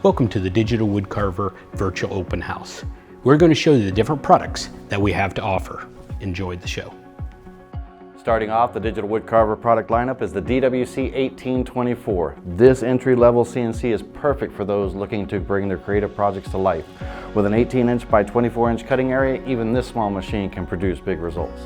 Welcome to the Digital Woodcarver Virtual Open House. We're going to show you the different products that we have to offer. Enjoy the show. Starting off, the Digital Woodcarver product lineup is the DWC 1824. This entry-level CNC is perfect for those looking to bring their creative projects to life. With an 18-inch by 24-inch cutting area, even this small machine can produce big results.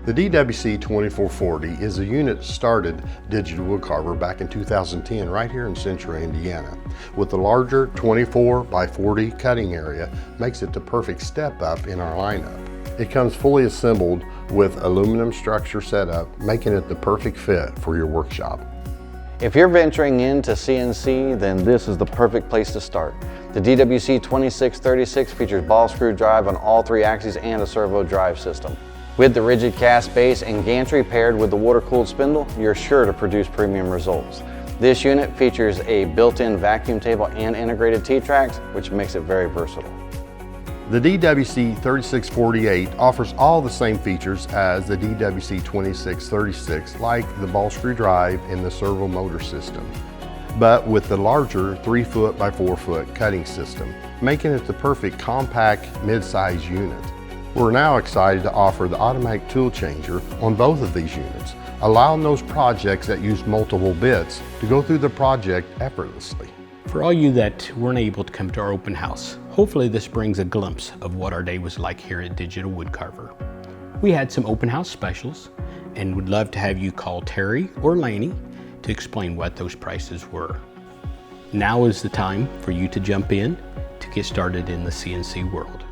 The DWC 2440 is a unit started Digital Woodcarver back in 2010 right here in Central Indiana. With the larger 24 by 40 cutting area, makes it the perfect step up in our lineup. It comes fully assembled with aluminum structure setup, making it the perfect fit for your workshop. If you're venturing into CNC, then this is the perfect place to start. The DWC 2636 features ball screw drive on all three axes and a servo drive system. With the rigid cast base and gantry paired with the water-cooled spindle, you're sure to produce premium results. This unit features a built-in vacuum table and integrated T-tracks, which makes it very versatile. The DWC 3648 offers all the same features as the DWC 2636, like the ball screw drive and the servo motor system, but with the larger 3 foot by 4 foot cutting system, making it the perfect compact mid-size unit. We're now excited to offer the automatic tool changer on both of these units, allowing those projects that use multiple bits to go through the project effortlessly. For all you that weren't able to come to our open house, hopefully this brings a glimpse of what our day was like here at Digital Woodcarver. We had some open house specials and would love to have you call Terry or Laney to explain what those prices were. Now is the time for you to jump in to get started in the CNC world.